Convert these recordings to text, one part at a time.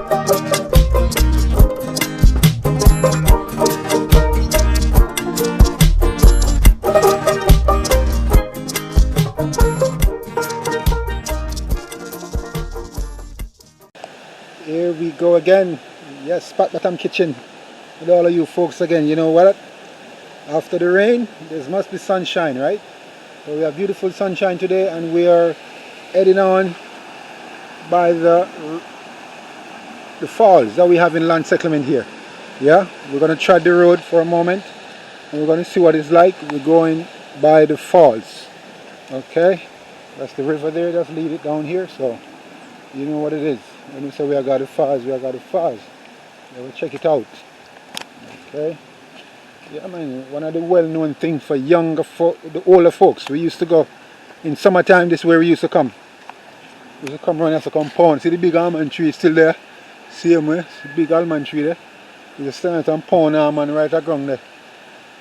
Here we go again. Yes, Pat Bottom Kitchen with all of you folks again. You know what? After the rain, there must be sunshine, right? So we have beautiful sunshine today, and we are heading on by the falls that we have in Land Settlement here. Yeah, we're going to tread the road for a moment, and we're going to see what it's like. We're going by the falls. Okay, that's the river there. Just lead it down here, so you know what it is. When we say we have got the falls, we have got the falls. Yeah, we'll check it out. Okay. Yeah, man, one of the well-known things for younger folk, the older folks, we used to go in summertime. This is where we used to come. We used to come around as a compound. See the big almond tree still there? Same way, the big almond tree there. We used to stand and pound almond right around there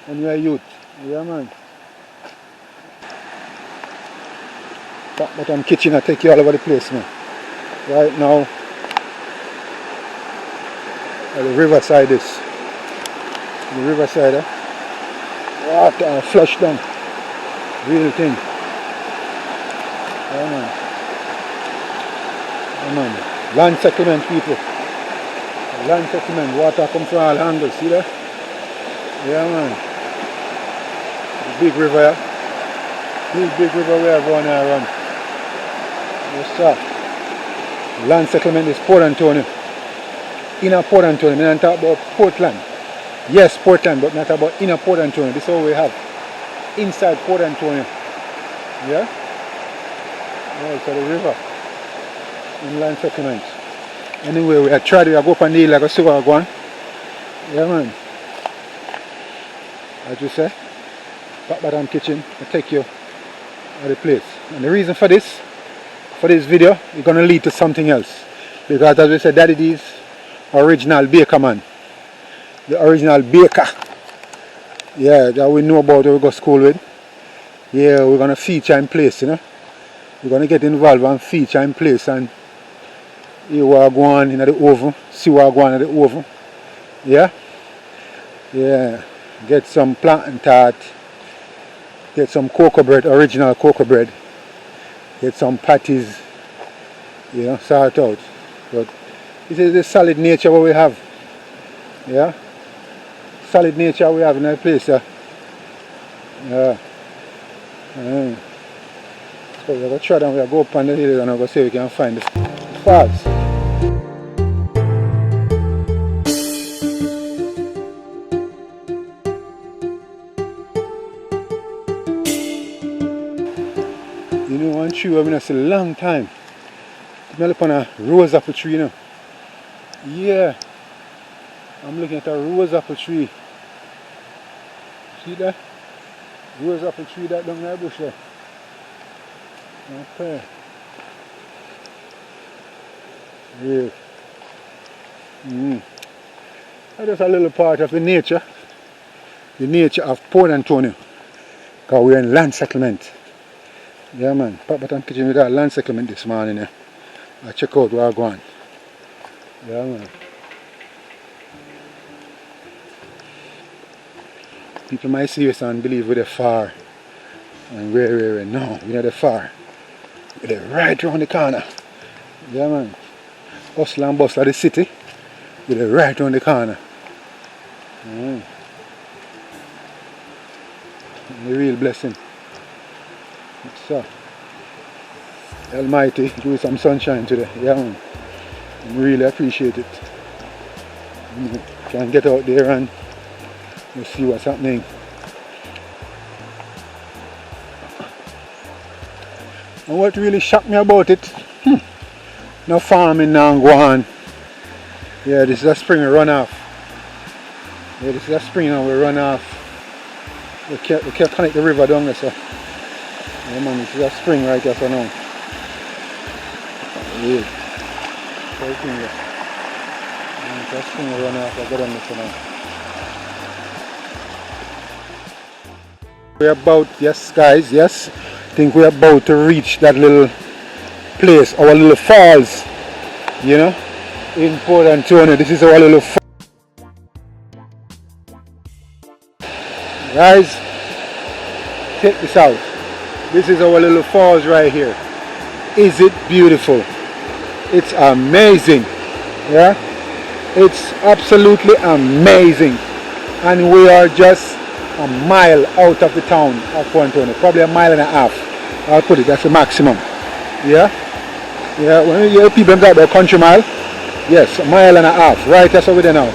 when we were youth. Yeah, man. Pat Bottom Kitchen, I take you all over the place, man. Right now, at the riverside is. The riverside, water flush down. Real thing. Yeah, man. Yeah, man. Land settlement, people. Land settlement. Water comes from all angles. See that? Yeah, man. The big river. Big river where everyone run. Yes, sir. Land settlement is Port Antonio. Inner Port Antonio. I don't talk about Portland. Yes, Portland, but not about inner Port Antonio. This is all we have. Inside Port Antonio. Yeah? Yeah, so the river. In Land settlement. Anyway, we have tried to go up on the hill like a silver one. Yeah, man. As you say, Pat Bottom Kitchen, I take you to the place. And the reason for this video, is going to lead to something else. Because as we said, Daddy D's original baker, man. The original baker. Yeah, that we know about, that we go to school with. Yeah, we're going to feature in place, you know. We're going to get involved and feature in place and hear what go on in the oven, see what go on in the oven. Yeah? Yeah. Get some plantain tart, get some cocoa bread, original cocoa bread, get some patties, you know, sort out. But this is the solid nature what we have. Yeah? Solid nature we have in that place. Yeah. So we're going to try and we'll go up on the hill and we're going to see if we can find the falls. You know one tree I've been a long time. I'm looking at a rose apple tree, you know. Yeah. I'm looking at a rose apple tree. See that? Rose apple tree that down there bush there. Okay. Yeah. That's just a little part of the nature of Port Antonio. Because we're in Land Settlement. Yeah, man. Pat Bottom Kitchen with our Land Settlement this morning. Yeah. I check out where I'm going. Yeah, man. People might see us and believe we're far. And we're no, we're not far. We're right around the corner. Yeah, man. Hustle and bustle of the city. We're right around the corner. Yeah. A real blessing. So, Almighty, give me some sunshine today. Yeah, man. I really appreciate it. Can get out there and we'll see what's happening. And what really shocked me about it, no farming now go on. Yeah, this is a spring runoff. Yeah, this is a spring and we run off. We can't connect the river down there, so. Yeah, man, this is a spring right here, so now. Yeah. Everything there. It's a spring runoff, I got on this now. We're about, yes guys, yes, I think we're about to reach that little place, our little falls, you know. in Port Antonio. This is our little guys, check this out. This is our little falls right here. Is it beautiful? It's amazing. Yeah, it's absolutely amazing. And we are just a mile out of the town of Port Antonio, probably a mile and a half. I'll put it, that's the maximum. Yeah, yeah. When you hear people talk about country mile, yes, a mile and a half. Right, that's what we're there now.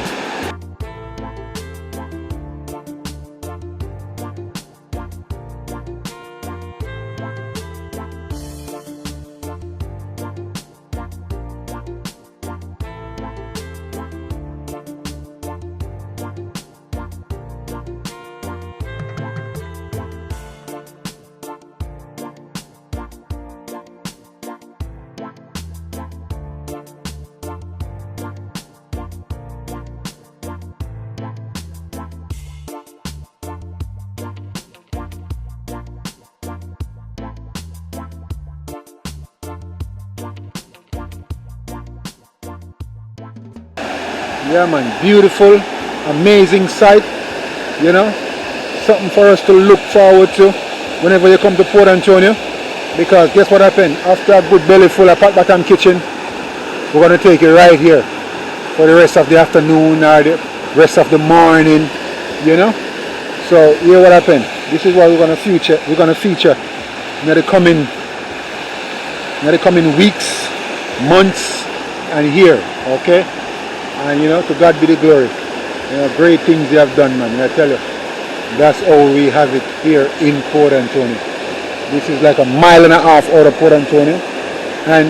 Yeah man, beautiful, amazing sight, you know, something for us to look forward to whenever you come to Port Antonio, because guess what happened? After a good belly full of Pat Bottom Kitchen, we're going to take it right here for the rest of the afternoon or the rest of the morning, you know. So here what happened, this is what we're going to feature in the coming weeks, months and year, okay. And you know, to God be the glory. You know, great things you have done, man. I tell you, that's how we have it here in Port Antonio. This is like a mile and a half out of Port Antonio. And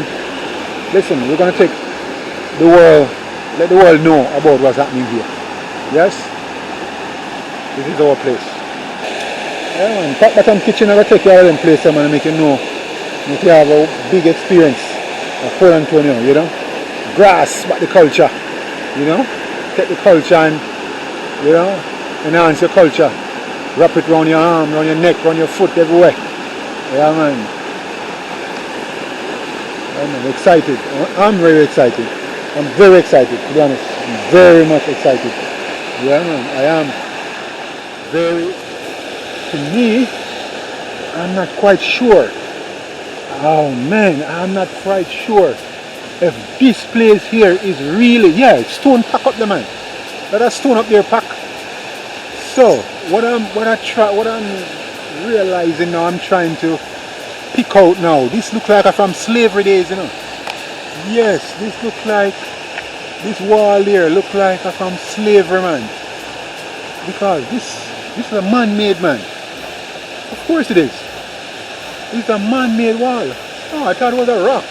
listen, we're gonna take the world, let the world know about what's happening here. Yes? This is our place. Yeah man, Pat Bottom Kitchen, I'm gonna take you out of them place, man, and make you know. Make you have a big experience of Port Antonio, you know. Grasp at the culture. You know, take the culture and, you know, enhance your culture. Wrap it around your arm, around your neck, around your foot, everywhere. Yeah, man. I'm excited. I'm very excited. I'm very excited, to be honest. I'm very much excited. Yeah, man. I am very, to me, I'm not quite sure. Oh, man, I'm not quite sure if this place here is really, yeah, stone pack up the man. Let us stone up there pack. So what I'm realizing now, I'm trying to pick out now. This look like from slavery days, you know. Yes, this look like this wall here look like from slavery, man. Because this is a man-made, man. Of course it is. It's a man-made wall. Oh, I thought it was a rock.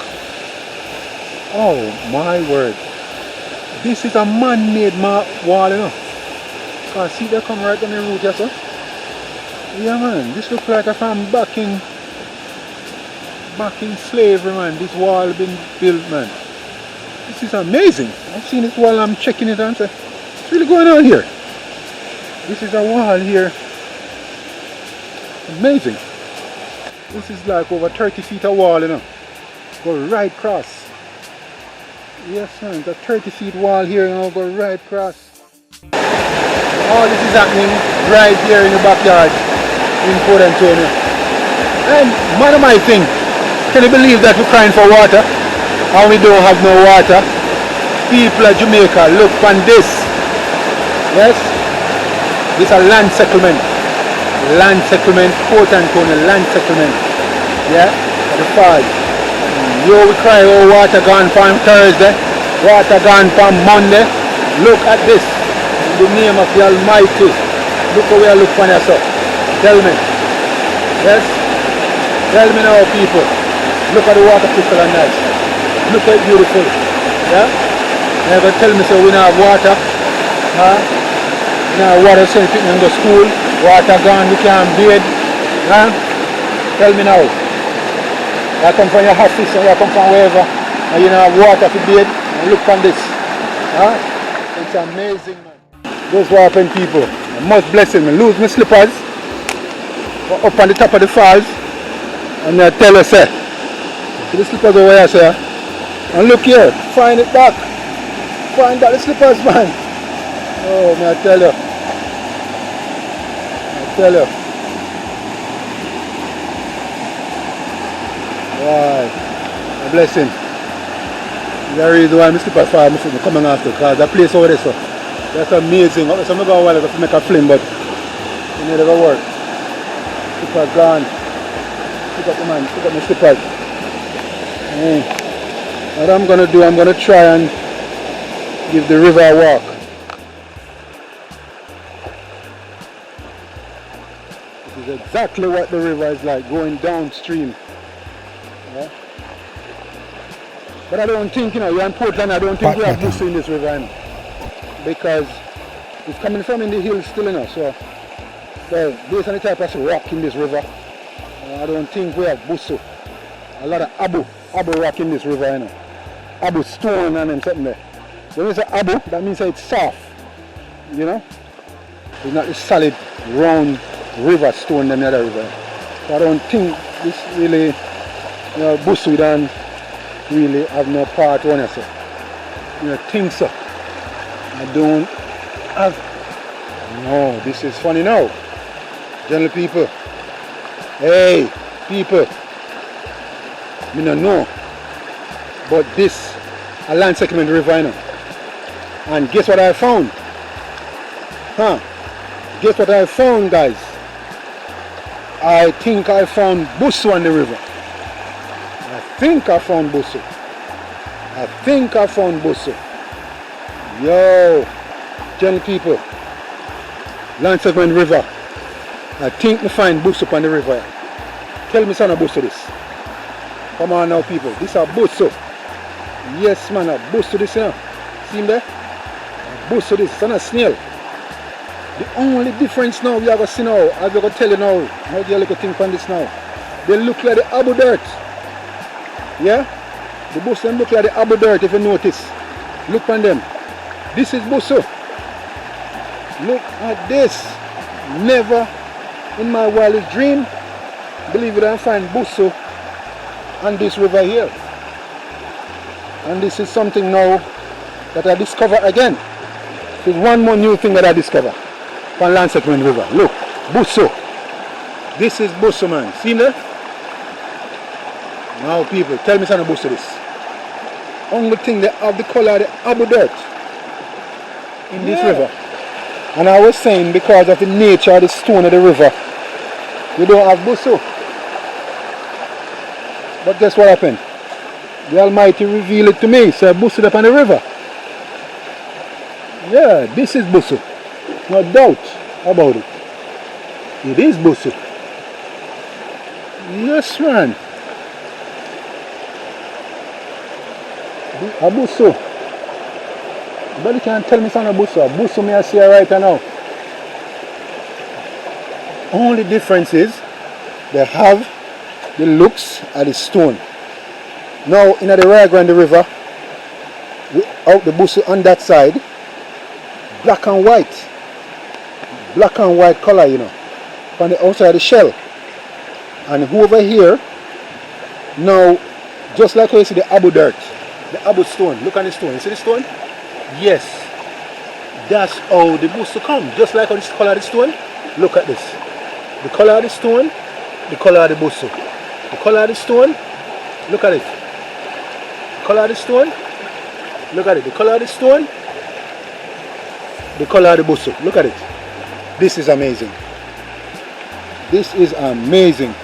Oh my word, this is a man-made wall, you know. Cause see they come right on the root, yes sir. Yeah man, this looks like from back in slavery, man. This wall been built, man. This is amazing. I've seen this wall, I'm checking it and say, what's really going on here? This is a wall here. Amazing. This is like over 30 feet of wall, you know. Go right across. Yes, man, the 30 feet wall here, you know, go right across. All this is happening right here in the backyard in Port Antonio. And one of my things, can you believe that we're crying for water and we don't have no water? People of Jamaica, look on this. Yes, this is a land settlement. Land settlement, Port Antonio land settlement. Yeah, at the falls. Yo, we cry, oh, water gone from Thursday, water gone from Monday. Look at this. In the name of the Almighty. Look how we are looking for yourself. Tell me. Yes? Tell me now, people. Look at the water crystal and nice. Look how beautiful. Yeah? Never tell me so we don't have water. Huh? We don't have water since we go to school. Water gone, we can't bathe. Huh? Tell me now. You come from your office or you come from wherever and you know have water to bathe and look on this. Huh? It's amazing, man. Those walking people, I must bless him. I lose my slippers up on the top of the falls and I tell her, say, see the slippers over here, sir. And look here, find it back. find out the slippers, man. Oh, man, I tell you. I tell you. Why? A blessing. The reason why my slippers fall, my foot coming after, because that place over there, so that's amazing. So I'm going to go a while ago to make a film, but it never work. Slippers gone. Pick up the man, pick up my slippers. What I'm going to do, I'm going to try and give the river a walk. This is exactly what the river is like, going downstream. Yeah? But I don't think, you know, you're in Portland, I don't think we have bush in this river, because it's coming from in the hills still, you know, so well, based on the type of rock in this river, I don't think we have busso. A lot of abu rock in this river, you know. Abu stone and something there. When it's abu, that means that it's soft, you know. It's not a solid, round river stone than the other river. So I don't think this really, you know, busso don't really have no part on it, so. You know, think so. I don't have. No, this is funny now. General people. Hey, people. Me don't know. But this a land segment river, you know. And guess what I found? Huh? Guess what I found, guys? I think I found busso on the river. I think I found busso. I think I found busso. Yo, general people. Land segment river. I think we find busso on the river. Tell me son a busso this. Come on now people. This is a busso. Yes man, a busso this, you know. See him there? A busso this, it's not a snail. The only difference now we are going to see now, as I'm going to tell you now, how do you look at things on this now? They look like the abu dirt. Yeah? The busso look like the abu dirt if you notice. Look on them. This is busso. Look at this. Never in my wildest dream, believe it, I find busso on this river here. And this is something now that I discover again. This is one more new thing that I discover on Land Segment River. Look, busso. This is busso, man. See there? Now people, tell me something busso this. Only thing they have the color of the abu dirt in this river. And I was saying because of the nature of the stone of the river, we don't have busso. But guess what happened? The Almighty revealed it to me. So busso up on the river. Yeah, this is busso. No doubt about it. It is busso. Yes, man. A busso. Nobody can tell me something about busso. Busso me I see right now. Only difference is they have the looks of the stone. Now in the right around the river, out the busso on that side, black and white color, you know, on the outside of the shell. And over here, now just like how you see the abu dirt, the abu stone, look at the stone, you see the stone? Yes, that's how the busso come, just like how this color of the stone. Look at this, the color of the stone, the color of the busso, the color of the stone, look at it, the color of the stone, look at it, the color of the stone, the color of the busso, look at it. This is amazing. This is amazing.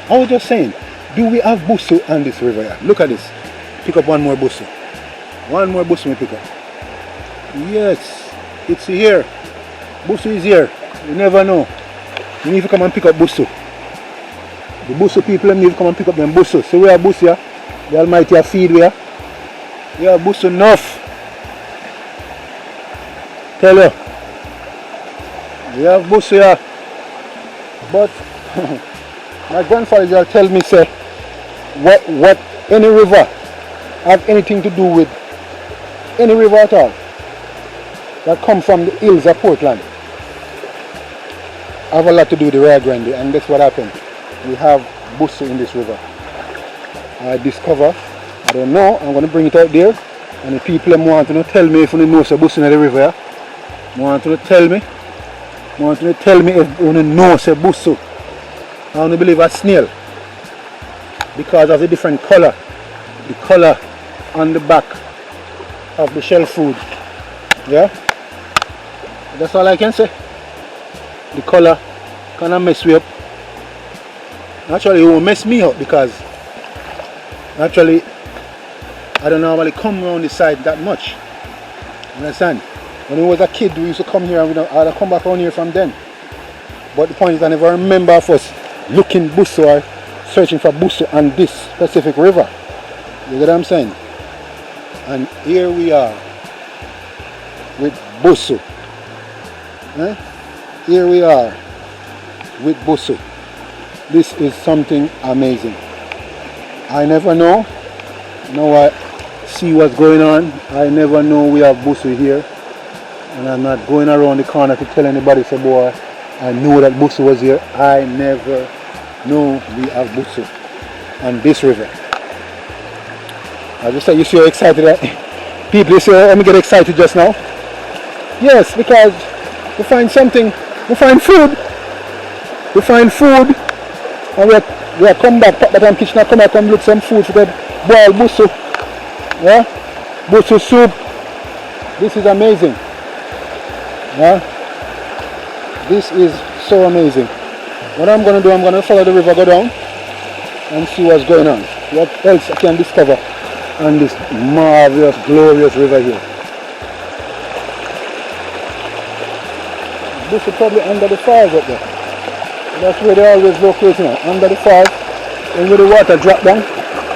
I was just saying, do we have busso on this river here? Look at this. Pick up one more busso. One more busso we pick up. Yes, it's here. Busso is here. You never know. You need to come and pick up busso. The busso people need to come and pick up them busso. So we have busso here. The Almighty have feed we have. We have busso enough. Tell you. We have busso here. But my grandfather tell me say what any river have anything to do with any river at all that come from the hills of Portland have a lot to do with the Rio Grande, and that's what happened. We have busso in this river. I discover, I don't know, I'm going to bring it out there And the people them want to tell me if you know say bush in the river. Want to tell me. Want to tell me if you know say bush. I only believe a snail. Because of the different colour. The colour on the back of the shell food. Yeah? That's all I can say. The colour kinda mess me up. Actually it won't mess me up because actually I don't normally come around the side that much. You understand? When I was a kid we used to come here and I'd come back around here from then. But the point is I never remember of us looking busso or searching for busso on this specific river. You get what I'm saying? And here we are with busso. Eh? Here we are with busso. This is something amazing. I never know. Now I see what's going on. I never know we have busso here. And I'm not going around the corner to tell anybody, say boy, I know that busso was here. I never know we have busso on this river. I just say you see how excited people you say, let me get excited just now. Yes, because we find something, we find food. We find food and we are come back, pop that on kitchen and come back and look some food for the boiled busso. Yeah? Busso soup. This is amazing. Yeah? This is so amazing. What I'm going to do, I'm going to follow the river, go down and see what's going on. What else I can discover on this marvelous, glorious river here. This is probably under the falls up there. That's where they always locate, you know, under the falls. And where the water drop down,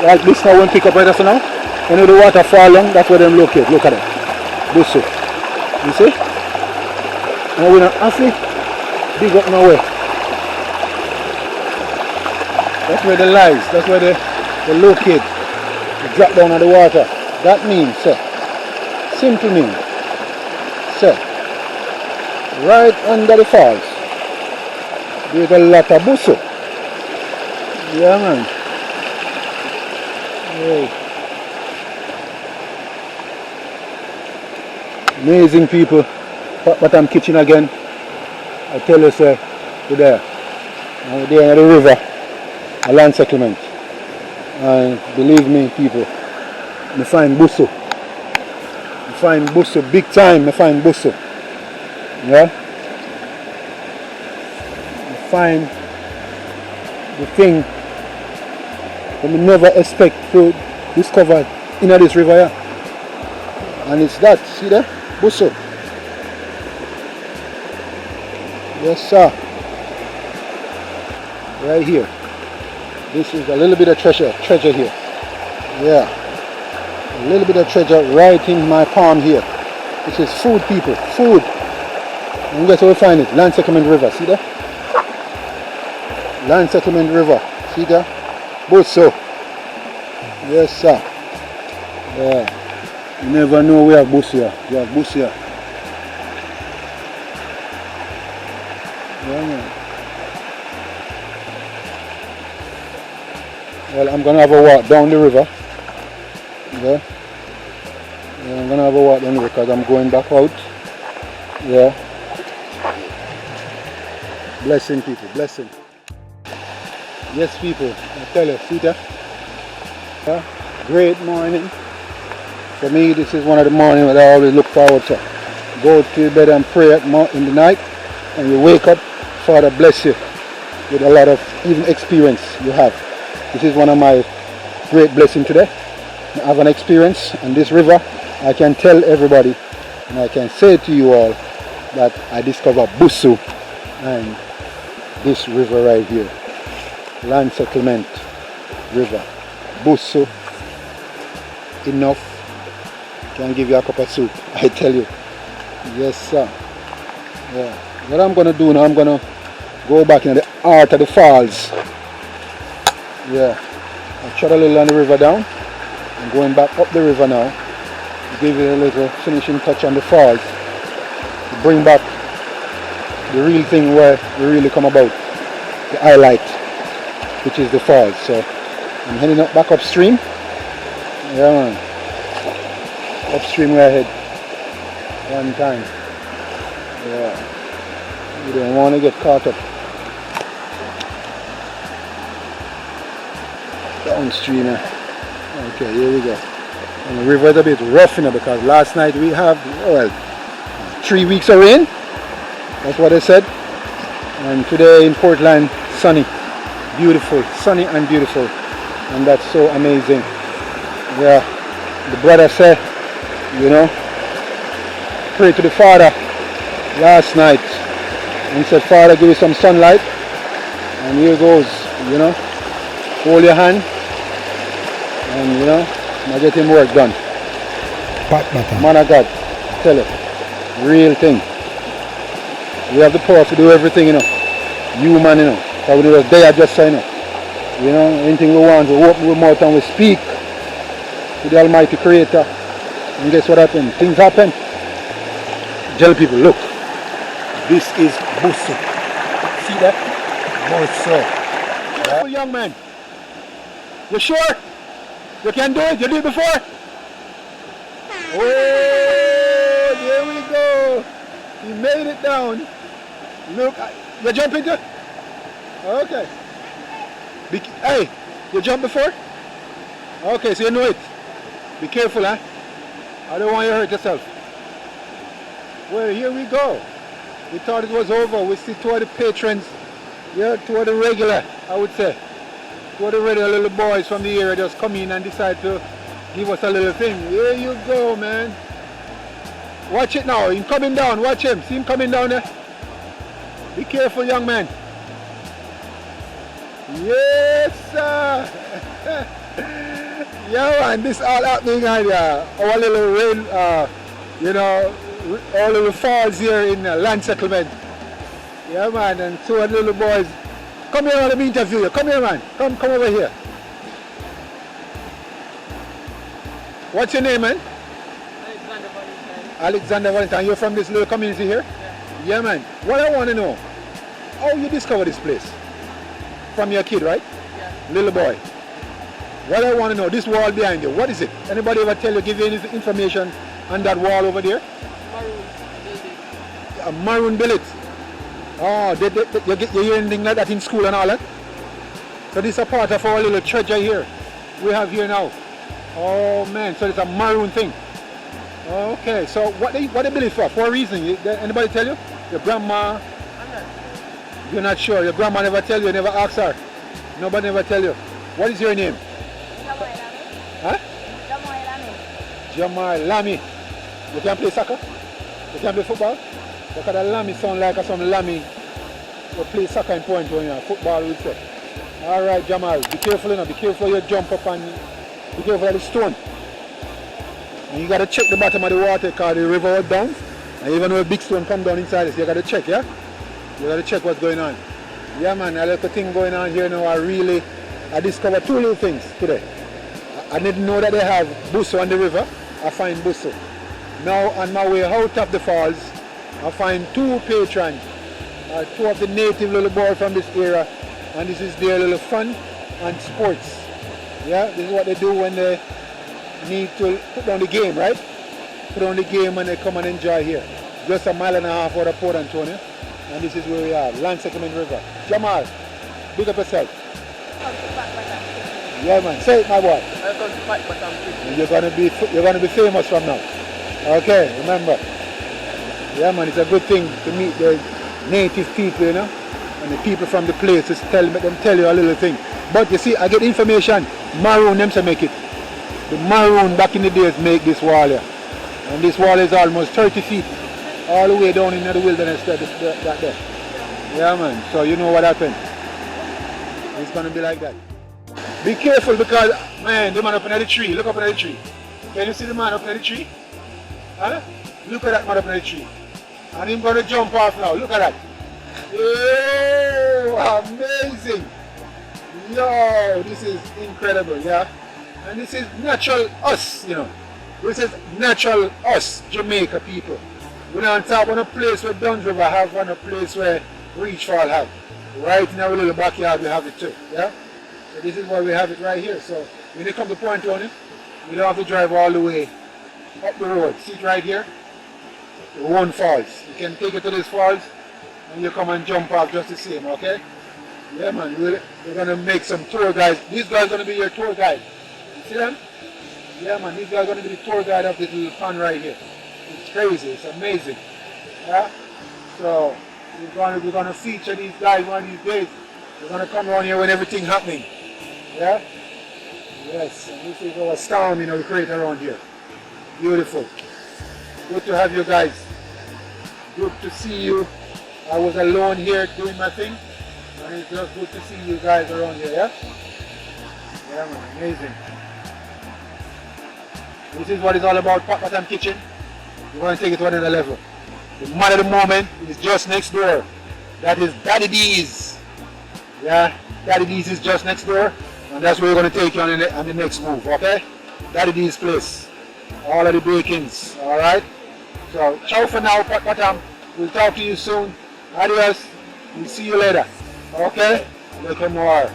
like this now won't pick up right after now. And where the water fall down, that's where they locate. Look at it. This way. You see? And we're not actually big up nowhere. That's where they lies. That's where they locate. They drop down on the water. That means, sir, simple means, sir, right under the falls, there's a lot of busso. Yeah, man. Hey. Amazing people. But I'm kitchen again. I tell you, sir, we're there. We're there at the river, a land settlement. And believe me, people, I find busso. I find busso big time. I find busso. Yeah? I find the thing that we never expect to discover in this river here. And it's that, see there? Busso. Yes, sir. Right here. This is a little bit of treasure here. Yeah. A little bit of treasure right in my palm here. This is food, people. Food. And guess where we find it? Land Settlement River. See there? Land Settlement River. See there? Busso. Yes, sir. Yeah. You never know we have busso here. We have busso here. Yeah, man. Well, I'm gonna have a walk down the river. Yeah. I'm gonna have a walk down the river because I'm going back out. Yeah. Blessing, people, blessing. Yes, people, I tell you, see that? Yeah. Great morning. For me, this is one of the mornings that I always look forward to. Go to bed and pray in the night, and you wake up, Father bless you with a lot of even experience you have. This is one of my great blessings today. I have an experience on this river. I can tell everybody and I can say to you all that I discovered busso and this river right here. Land Settlement River. Busso. Enough. Can give you a cup of soup. I tell you. Yes, sir. Yeah. What I'm going to do now, I'm going to go back in the heart of the falls. Yeah, I'll trot a little on the river down. I'm going back up the river now. Give it a little finishing touch on the falls. To bring back the real thing where we really come about. The highlight, which is the falls. So I'm heading up back upstream. Yeah, man. upstream way ahead. One time. Yeah. You don't want to get caught up. Downstream. Okay, here we go. And the river is a bit rough, you know, because last night we have, well, 3 weeks of rain. That's what I said. And today in Portland, sunny. Beautiful. Sunny and beautiful. And that's so amazing. Yeah. The brother said, you know, pray to the Father last night. And he said, Father, give you some sunlight. And here goes, you know. Hold your hand. And, you know, now get him work done. Man of God, tell you, real thing. We have the power to do everything, you know. Human, you know. So we do a day just so, you know. You know, anything we want, we open our mouth and we speak to the Almighty Creator. And guess what happened? Things happen. Tell people, look, this is Busso. See that? Busso. Careful, young man. You sure? You can do it? You did it before? Oh, there we go. He made it down. Look, you jump into it? Okay. Hey, you jumped before? Okay, so you know it. Be careful, huh? I don't want you to hurt yourself. Well, here we go. We thought it was over. We see two of the patrons. Yeah, two of the regular, I would say. Two of the regular little boys from the area just come in and decide to give us a little thing. Here you go, man. Watch it now. He's coming down. Watch him. See him coming down there? Be careful, young man. Yes, sir. Yeah, man. This all happening on our little rain, you know, all little falls here in land settlement. Yeah, man. And two of the little boys. Come here, let me interview you. Come here, man. Come over here. What's your name, man? Alexander Valentine. Alexander Valentine. You're from this little community here? Yeah, man. What I want to know, how you discover this place? From your kid, right? Yeah. Little boy. What I want to know, this wall behind you, what is it? Anybody ever tell you, give you any information on that wall over there? Maroon building. A maroon billet. Oh, you hear anything like that in school and all that? So this is a part of our little treasure here. We have here now. Oh man, so it's a maroon thing. Okay, so what they build it for? For a reason. Anybody tell you? Your grandma? I'm not sure. You're not sure. Your grandma never tell you, never ask her. Nobody never tell you. What is your name? Jamal Lamy. Huh? Jamal Lamy. Jamal Lamy. You can play soccer? You can play football? Look at the Lamy sound like some Lamy. You play soccer in point when you're football we say. Alright Jamal, be careful, you know, be careful you jump up and be careful of the stone. And you gotta check the bottom of the water because the river was down. And even though a big stone come down inside this, you gotta check, yeah? You gotta check what's going on. Yeah man, a little thing going on here now. I discovered two little things today. I didn't know that they have Busso on the river. I find Busso. Now on my way out of the falls, I find two patrons, two of the native little boys from this area, and this is their little fun and sports. Yeah, this is what they do when they need to put down the game, right? Put down the game and they come and enjoy here. Just a mile and a half out of Port Antonio, and this is where we are, Land Settlement River. Jamal, big up yourself. Yeah man, say it my boy. You're gonna be famous from now. Okay, remember. Yeah man, it's a good thing to meet the native people, you know, and the people from the places tell you a little thing. But you see, I get information, maroon them to make it. The maroon back in the days make this wall here. And this wall is almost 30 feet all the way down in the wilderness that there. Yeah man, so you know what happened. It's gonna be like that. Be careful because man, the man up in the tree, look up in the tree. Can you see the man up in the tree? Huh? Look at that man up in the tree. And he's going to jump off now. Look at that. Oh, amazing. Yo, this is incredible, yeah? And this is natural us, you know. This is natural us, Jamaica people. We're on top of a place where Duns River have and a place where Reach Fall have. Right in our little backyard we have it too, yeah? So this is why we have it right here. So when you come to Point Tony, you don't have to drive all the way up the road. See it right here? The one falls. You can take it to this falls and you come and jump off just the same, okay? Yeah man, we're gonna make some tour guides. These guys are gonna be your tour guide. You see them? Yeah man, these guys are gonna be the tour guide of this little pond right here. It's crazy, it's amazing. Yeah? So we're gonna feature these guys one of these days. We're gonna come around here when everything's happening. Yeah? Yes, and this is our storm, we create around here. Beautiful. Good to have you guys. Good to see you. I was alone here doing my thing. And it's just good to see you guys around here, yeah? Yeah man, amazing. This is what it's all about, Pat Kitchen. We're going to take it to another level. The man at the moment is just next door. That is Daddy D's. Yeah, Daddy D's is just next door. And that's where we're going to take you on the next move, okay? Daddy D's place. All of the bakings, alright? So, ciao for now, Pat. We'll talk to you soon. Adios. We'll see you later. Okay? Little more.